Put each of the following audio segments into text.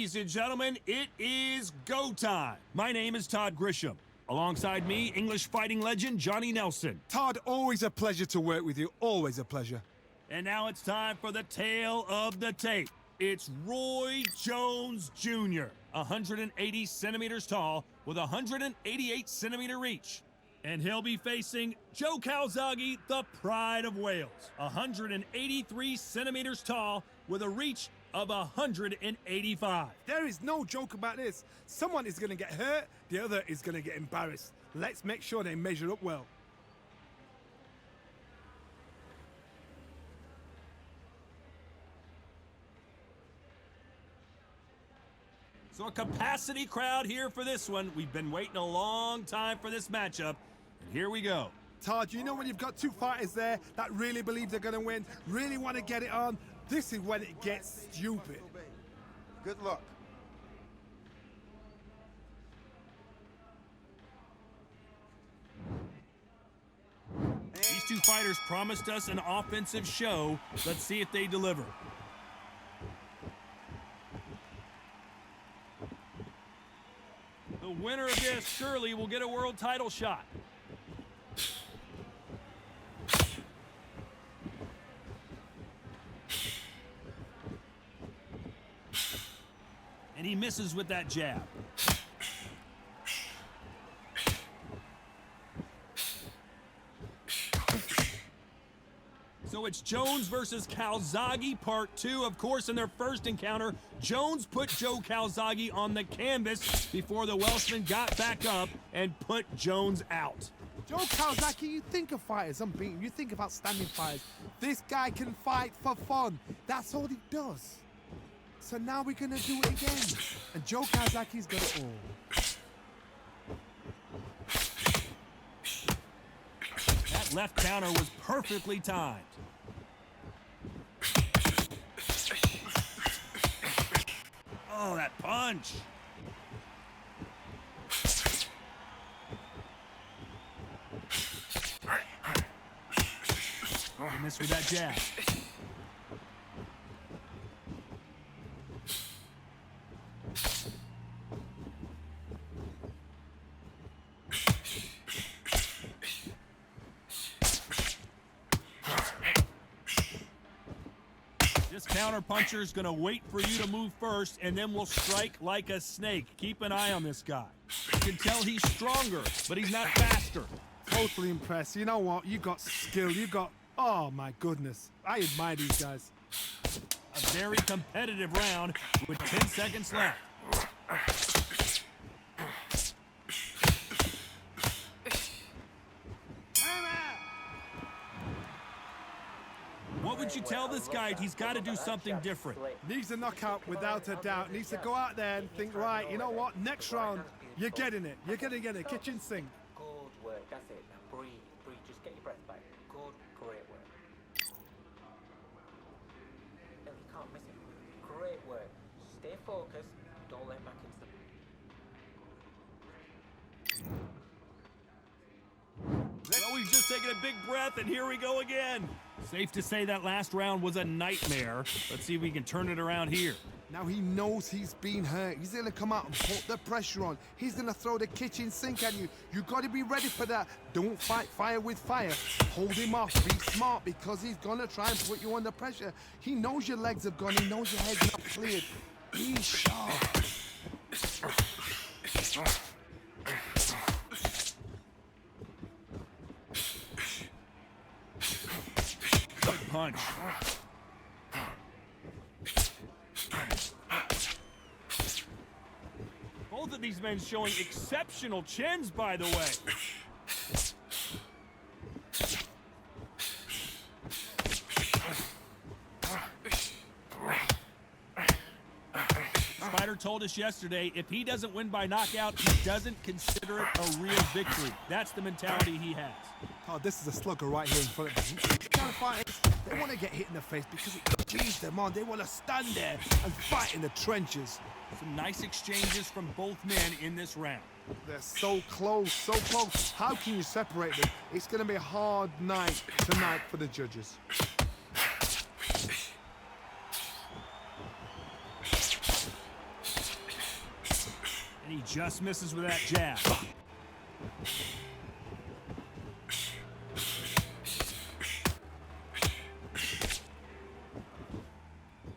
Ladies and gentlemen, it is go time. My name is Todd Grisham. Alongside me, English fighting legend Johnny Nelson. Todd, always a pleasure to work with you. Always a pleasure. And now it's time for the tale of the tape. It's Roy Jones Jr., 180 centimeters tall with 188 centimeter reach. And he'll be facing Joe Calzaghe, the pride of Wales, 183 centimeters tall with a reach of 185. There is no joke about this. Someone is going to get hurt, the other is going to get embarrassed. Let's make sure they measure up well. So a capacity crowd here for this one. We've been waiting a long time for this matchup, and here we go. Todd, you know when you've got two fighters there that really believe they're going to win, really want to get it on, this is when it gets stupid. Good luck. These two fighters promised us an offensive show. Let's see if they deliver. The winner of this surely will get a world title shot. And he misses with that jab. So it's Jones versus Calzaghe, part 2. Of course, in their first encounter, Jones put Joe Calzaghe on the canvas before the Welshman got back up and put Jones out. Joe Calzaghe, you think of fighters unbeaten, you think of outstanding fighters. This guy can fight for fun. That's all he does. So now we're going to do it again. And Joe Calzaghe's got it all. That left counter was perfectly timed. Oh, that punch. He missed with that jab. This counter-puncher is going to wait for you to move first, and then will strike like a snake. Keep an eye on this guy. You can tell he's stronger, but he's not faster. Totally impressed. You know what? You got skill. You got... Oh, my goodness. I admire these guys. A very competitive round with 10 seconds left. What would you tell this guy? He's got to do something different. Needs a knockout without a doubt. Needs to go out there and think, right, you know what? Next round, you're getting it. You're going to get it. Kitchen sink. Good work. That's it. Now breathe. Breathe. Just get your breath back. Good. Great work. No, you can't miss it. Great work. Stay focused. Don't let back into the... Well, we've just taken a big breath, and here we go again. Safe to say that last round was a nightmare. Let's see if we can turn it around here. Now he knows he's been hurt. He's going to come out and put the pressure on. He's going to throw the kitchen sink at you. You got to be ready for that. Don't fight fire with fire. Hold him off. Be smart, because he's going to try and put you under pressure. He knows your legs have gone. He knows your head's not cleared. Be sharp. Good punch. Both of these men showing exceptional chins, by the way. Spider told us yesterday, if he doesn't win by knockout, he doesn't consider it a real victory. That's the mentality he has. Oh, this is a slugger right here in front of him. Kind of fighters, they want to get hit in the face because it G's them on. They want to stand there and fight in the trenches. Some nice exchanges from both men in this round. They're so close, so close. How can you separate them? It's going to be a hard night tonight for the judges. And he just misses with that jab.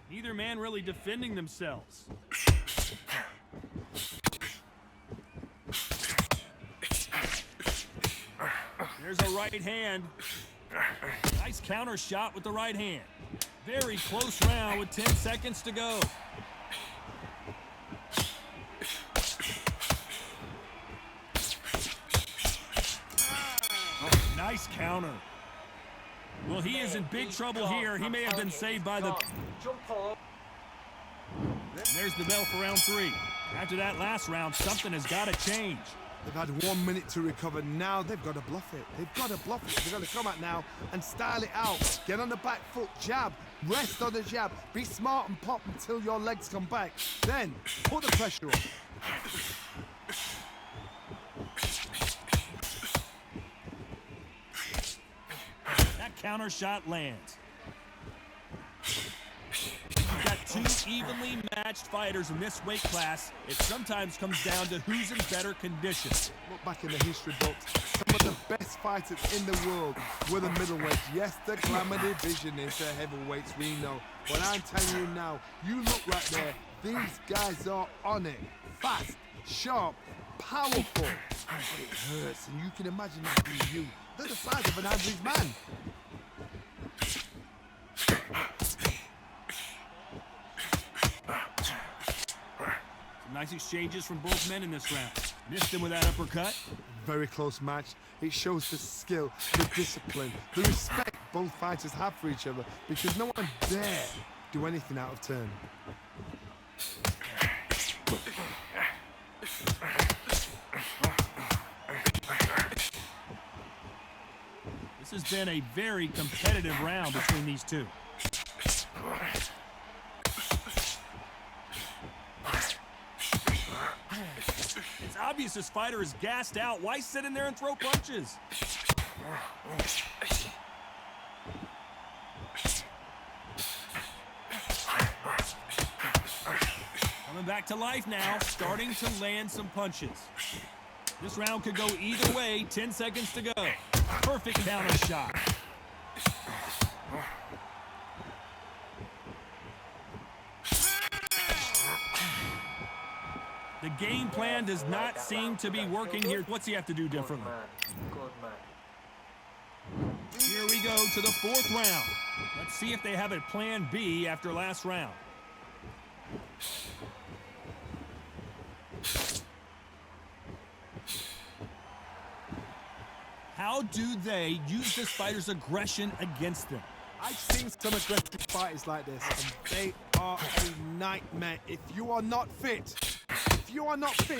Neither man really defending themselves. There's a right hand. Nice counter shot with the right hand. Very close round with 10 seconds to go. Nice counter. Well, he is in big trouble here. He may have been saved by the... There's the bell for round 3. After that last round, something has got to change. They've had 1 minute to recover. Now they've got to bluff it. They've got to bluff it. They've got to come out now and style it out. Get on the back foot, jab, rest on the jab. Be smart and pop until your legs come back. Then put the pressure on. That counter shot lands. You've got two evenly matched fighters in this weight class. It sometimes comes down to who's in better condition. Look back in the history books. Some of the best fighters in the world were the middleweights. Yes, the glamour division is the heavyweights, we know. But I'm telling you now, you look right there. These guys are on it. Fast, sharp, powerful. But it hurts, and you can imagine that being you. They're the size of an average man. Nice exchanges from both men in this round. Missed him with that uppercut. Very close match. It shows the skill, the discipline, the respect both fighters have for each other, because no one dare do anything out of turn. This has been a very competitive round between these two. It's obvious this fighter is gassed out. Why sit in there and throw punches? Coming back to life now, starting to land some punches. This round could go either way. 10 seconds to go. Perfect counter shot. The game plan does not seem to be working here. What's he have to do differently? Good man. Here we go to the 4th round. Let's see if they have a plan B after last round. How do they use this fighter's aggression against them? I've seen some aggressive fighters like this, and they are a nightmare. If you are not fit,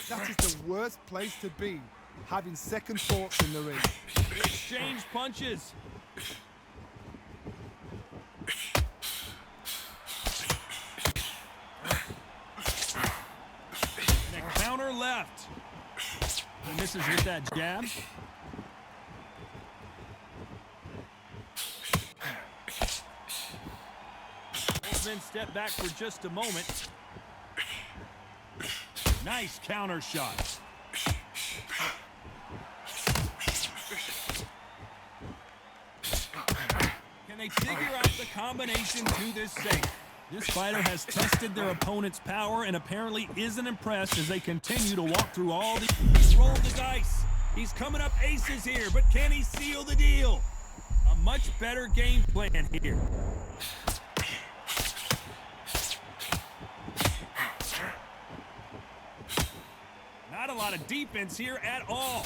that is the worst place to be. Having second thoughts in the ring. Exchange punches. And a counter left. He misses with that jab. Then step back for just a moment. Nice counter shot. Can they figure out the combination to this safe? This fighter has tested their opponent's power and apparently isn't impressed as they continue to walk through all the... Roll the dice. He's coming up aces here, but can he seal the deal? A much better game plan here. Not a lot of defense here at all.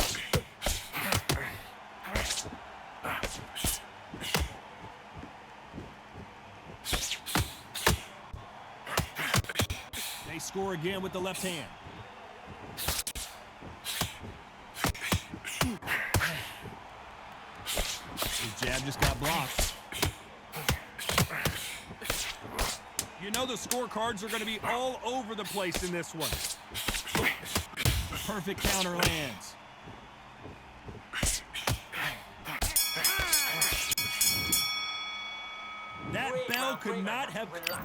They score again with the left hand. His jab just got blocked. You know the scorecards are going to be all over the place in this one. Perfect counter lands. That bell could not have... Relax.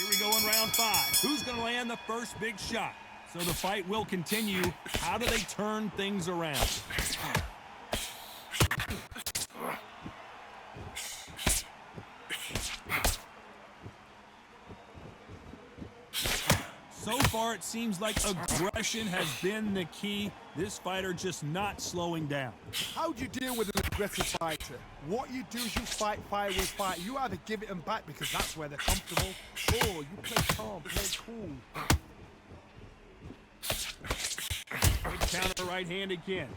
Here we go in round 5. Who's going to land the first big shot? So the fight will continue. How do they turn things around? So far, it seems like aggression has been the key. This fighter just not slowing down. How do you deal with an aggressive fighter? What you do is you fight fire with fire. You either give it them back because that's where they're comfortable, or you play calm, play cool. Good counter right hand again.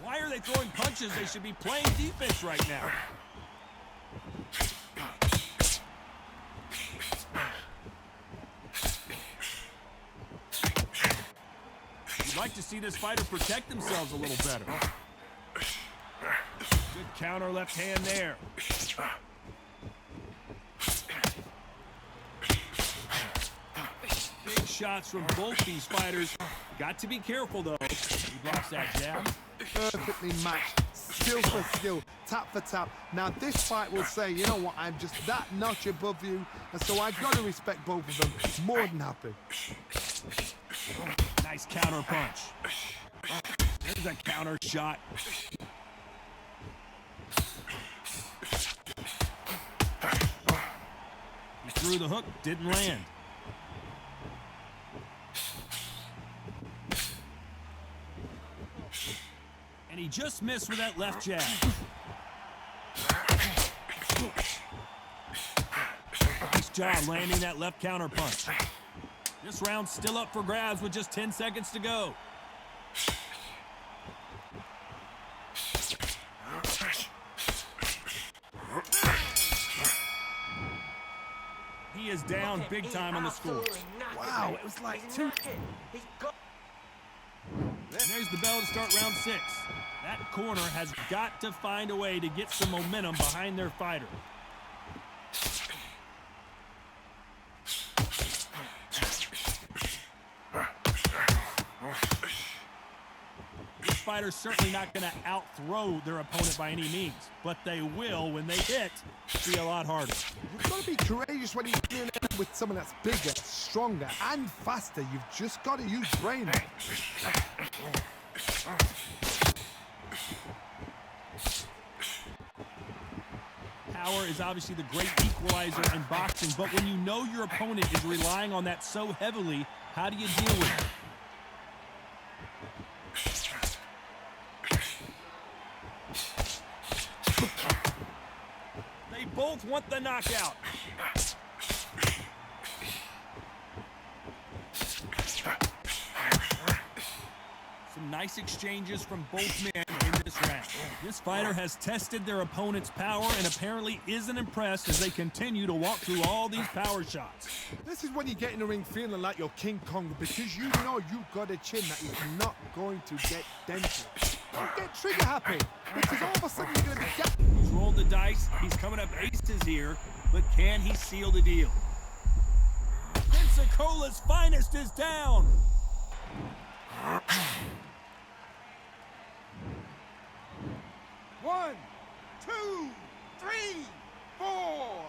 Why are they throwing punches? They should be playing defense right now. You'd like to see this fighter protect themselves a little better. Good counter left hand there. Big shots from both these fighters. Got to be careful, though. He blocks that jab. Perfectly matched, skill for skill, tap for tap. Now this fight will say, you know what, I'm just that notch above you, and so I got to respect both of them. More than happy. Nice counter punch. There's a counter shot. He threw the hook, didn't land. And he just missed with that left jab. Nice job landing that left counter punch. This round's still up for grabs with just 10 seconds to go. He is down big time on the score. Wow, it was like two. There's the bell to start round 6. That corner has got to find a way to get some momentum behind their fighter. This fighter's certainly not going to out-throw their opponent by any means, but they will, when they hit, be a lot harder. You've got to be courageous when you're dealing with someone that's bigger, stronger, and faster. You've just got to use brain. Power is obviously the great equalizer in boxing, but when you know your opponent is relying on that so heavily, how do you deal with it? They both want the knockout. Some nice exchanges from both men in this round. This fighter has tested their opponent's power and apparently isn't impressed as they continue to walk through all these power shots. This is when you get in the ring feeling like you're King Kong because you know you've got a chin that is not going to get dented. Don't get trigger happy because all of a sudden you're going to be... He's rolled the dice. He's coming up aces here, but can he seal the deal? Pensacola's finest is down. One, two, three, four.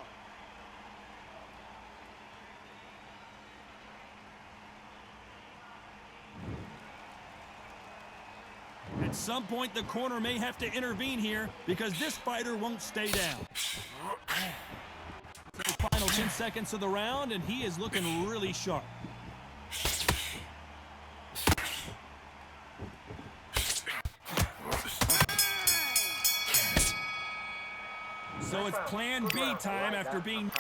At some point, the corner may have to intervene here because this fighter won't stay down. So the final 10 seconds of the round, and he is looking really sharp. So it's plan B time after being...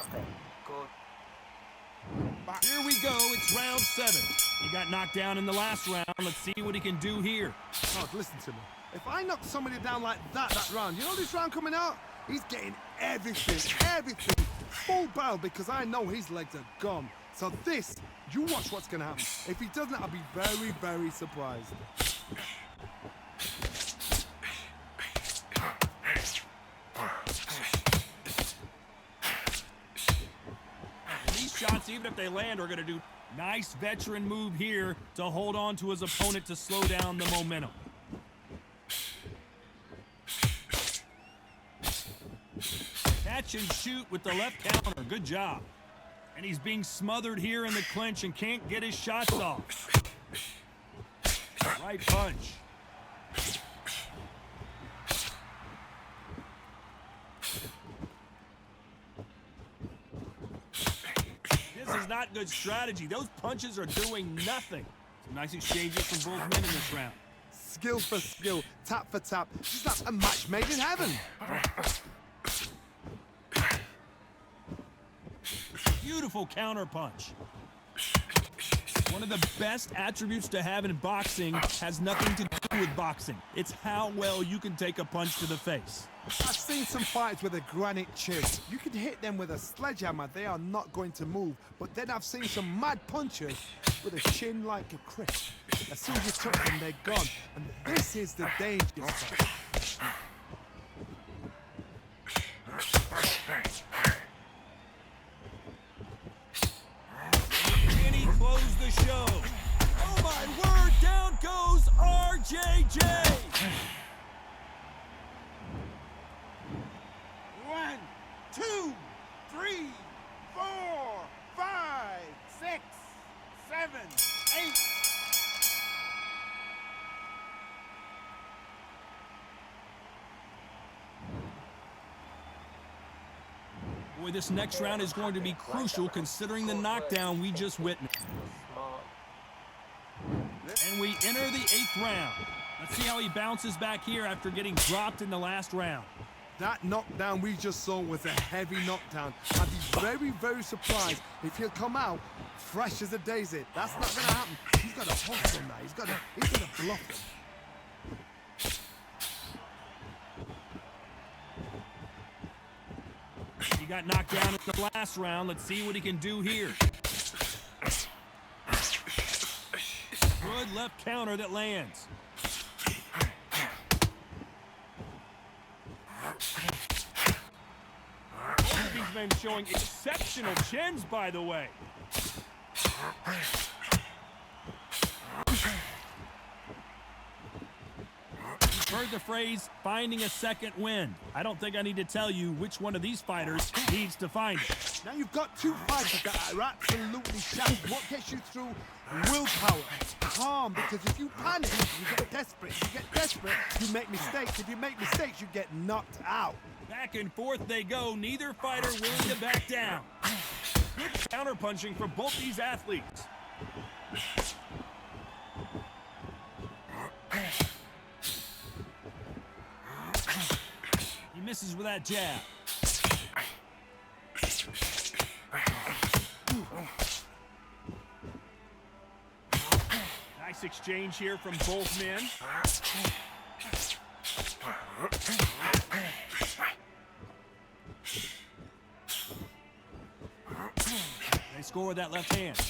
Here we go, it's round 7. He got knocked down in the last round. Let's see what he can do here. Oh, listen to me. If I knock somebody down like that round, you know this round coming out? He's getting everything, full barrel because I know his legs are gone. So this, you watch what's going to happen. If he doesn't, I'll be very, very surprised. Shots, even if they land, are going to do nice veteran move here to hold on to his opponent to slow down the momentum. Catch catch and shoot with the left counter. Good job. And he's being smothered here in the clinch and can't get his shots off. Right punch. This is not good strategy. Those punches are doing nothing. Some nice exchanges from both men in this round. Skill for skill, tap for tap. This is like a match made in heaven. Beautiful counter punch. One of the best attributes to have in boxing has nothing to do with boxing. It's how well you can take a punch to the face. I've seen some fights with a granite chin. You can hit them with a sledgehammer, they are not going to move. But then I've seen some mad punchers with a chin like a crisp. As soon as you touch them, they're gone. And this is the danger zone. Can he close the show? Oh my word, down goes RJJ! 1, 2, 3, 4, 5, 6, 7, 8. Boy, this next round is going to be crucial considering the knockdown we just witnessed. And we enter the 8th round. Let's see how he bounces back here after getting dropped in the last round. That knockdown we just saw was a heavy knockdown. I'd be very, very surprised if he'll come out fresh as a daisy. That's not going to happen. He's got to hustle now. He's got to bluff him. He got knocked down in the last round. Let's see what he can do here. Good left counter that lands. Both of these men showing exceptional chins, by the way. You've heard the phrase, finding a second wind. I don't think I need to tell you which one of these fighters needs to find it. Now you've got two fighters that are absolutely shattered. What gets you through? Willpower. Calm, because if you panic, you get desperate. If you get desperate, you make mistakes. If you make mistakes, you get knocked out. Back and forth they go, neither fighter willing to back down. Good counterpunching for both these athletes. He misses with that jab. Nice exchange here from both men. They score with that left hand.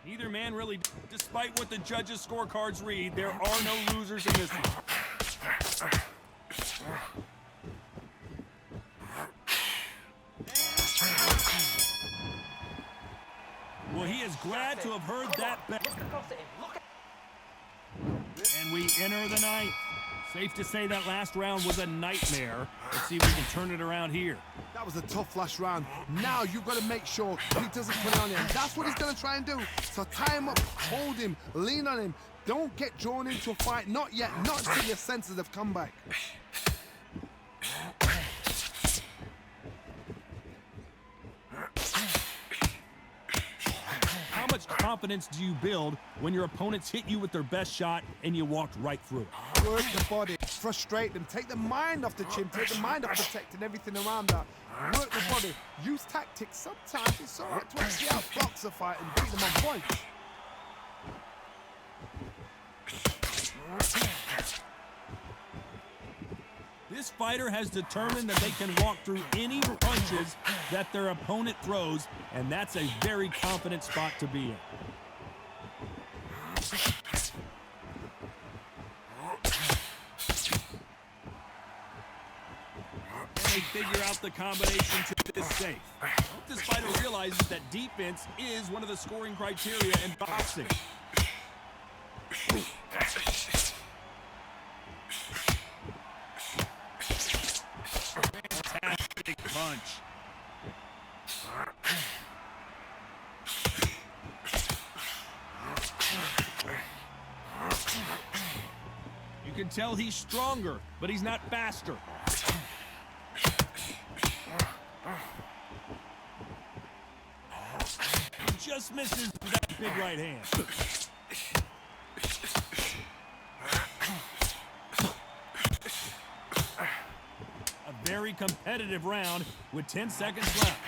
Neither man really, despite what the judges' scorecards read, there are no losers in this one. Well, he is glad to have heard that bet. And we enter the 9th. Safe to say that last round was a nightmare. Let's see if we can turn it around here. That was a tough last round. Now you've got to make sure he doesn't put it on him. That's what he's going to try and do. So tie him up, hold him, lean on him. Don't get drawn into a fight. Not yet. Not until your senses have come back. How much confidence do you build when your opponents hit you with their best shot and you walked right through it? Work the body, frustrate them, take the mind off the chin, take the mind off protecting everything around that. Work the body, use tactics. Sometimes it's all right to actually outbox a fight and beat them on points. This fighter has determined that they can walk through any punches that their opponent throws, and that's a very confident spot to be in. They figure out the combination to this safe. I hope this fighter realizes that defense is one of the scoring criteria in boxing. punch. You can tell he's stronger, but he's not faster. Just misses that big right hand. A very competitive round with 10 seconds left.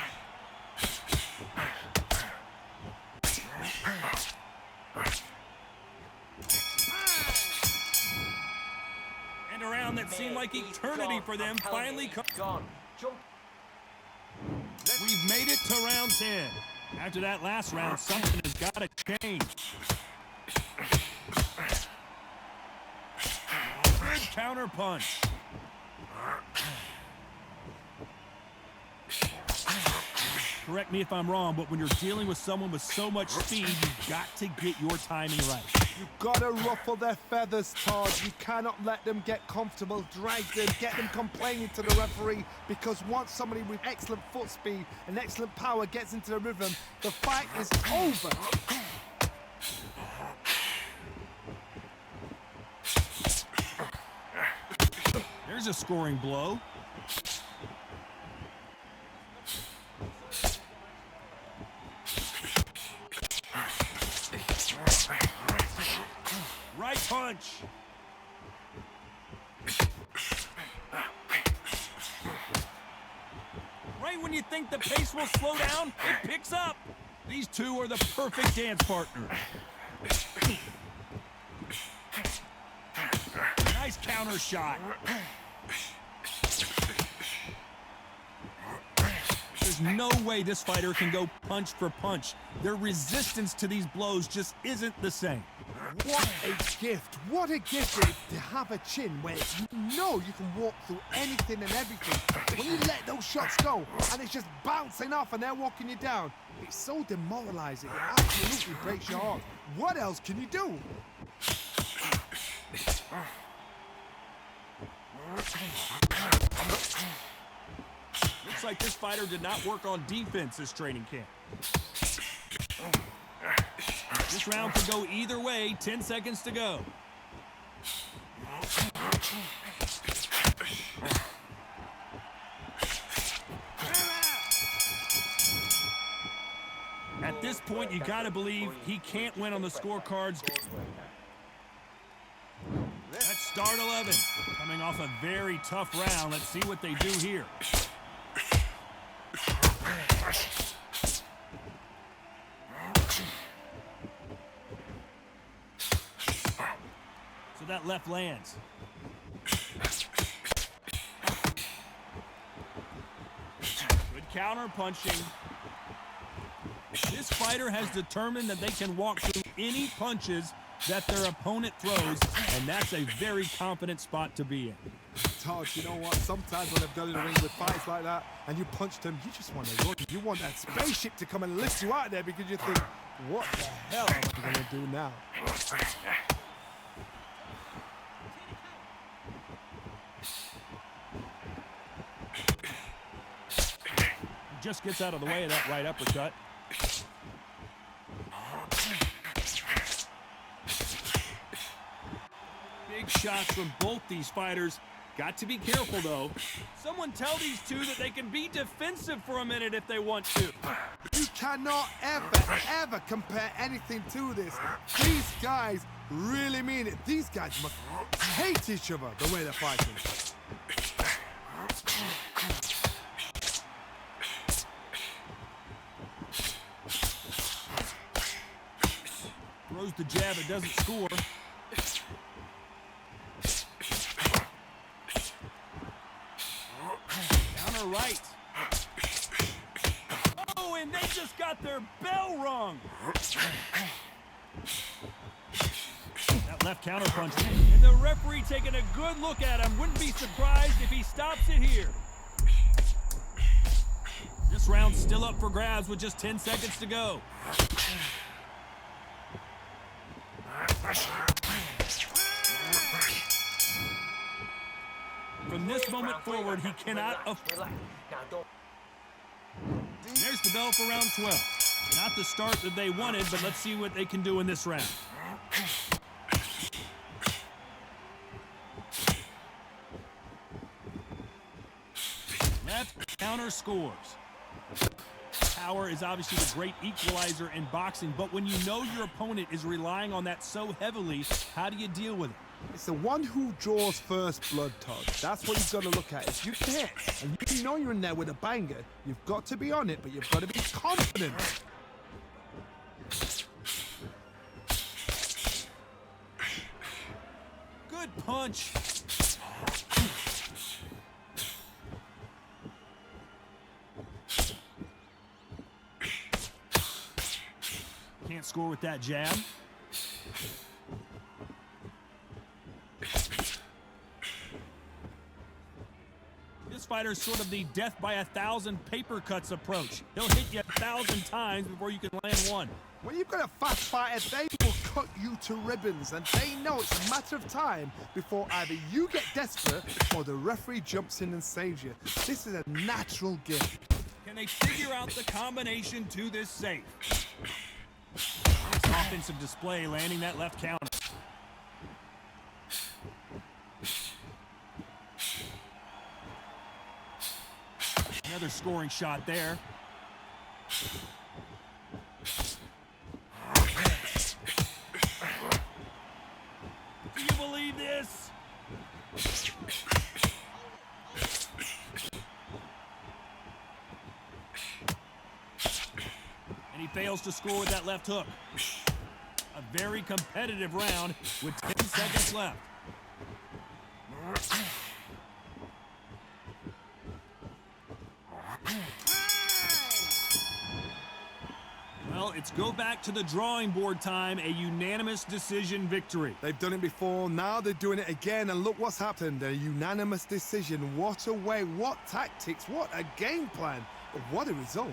And a round that seemed like eternity for them finally comes. We've made it to round 10. After that last round, something has got to change. Good counter punch. Correct me if I'm wrong, but when you're dealing with someone with so much speed, you've got to get your timing right. You've got to ruffle their feathers, Todd. You cannot let them get comfortable, drag them, get them complaining to the referee, because once somebody with excellent foot speed and excellent power gets into the rhythm, the fight is over. There's a scoring blow. Right punch. Right when you think the pace will slow down, it picks up. These two are the perfect dance partners. Nice counter shot. There's no way this fighter can go punch for punch. Their resistance to these blows just isn't the same. What a gift. What a gift it is to have a chin where you know you can walk through anything and everything. When you let those shots go and it's just bouncing off and they're walking you down, it's so demoralizing. It absolutely breaks your heart. What else can you do? Looks like this fighter did not work on defense this training camp. This round could go either way. 10 seconds to go. At this point, you gotta believe he can't win on the scorecards. Let's start 11. Coming off a very tough round. Let's see what they do here. So that left lands. Good counter punching. This fighter has determined that they can walk through any punches that their opponent throws, and that's a very confident spot to be in. Todd, you know what? Sometimes when I've done in the ring with fights like that and you punch them, you just want to run. You want that spaceship to come and lift you out of there because you think, what the hell am I going to do now? He just gets out of the way of that right uppercut. Big shots from both these fighters. Got to be careful, though. Someone tell these two that they can be defensive for a minute if they want to. You cannot ever compare anything to this. These guys really mean it. These guys must hate each other the way they're fighting. Throws the jab, it doesn't score. Counter right. Oh, and they just got their bell rung. That left counter punch. And the referee taking a good look at him. Wouldn't be surprised if he stops it here. This round's still up for grabs with just 10 seconds to go. From this moment forward, he cannot afford. There's the bell for round 12. Not the start that they wanted, but let's see what they can do in this round. Left counter scores. Power is obviously the great equalizer in boxing, but when you know your opponent is relying on that so heavily, how do you deal with it? It's the one who draws first blood, Todd. That's what you've got to look at. If you hit and you know you're in there with a banger, you've got to be on it, but you've got to be confident. Good punch. Can't score with that jab. This fighter's sort of the death by 1,000 paper cuts approach. He'll hit you 1,000 times before you can land one. When you've got a fast fighter, they will cut you to ribbons, and they know it's a matter of time before either you get desperate or the referee jumps in and saves you. This is a natural gift. Can they figure out the combination to this safe? Nice offensive display, landing that left counter. Another scoring shot there. Do you believe this? And he fails to score with that left hook. A very competitive round with 10 seconds left. Well, it's go back to the drawing board time, a unanimous decision victory. They've done it before, now they're doing it again, and look what's happened. A unanimous decision. What a way, what tactics, what a game plan, but what a result.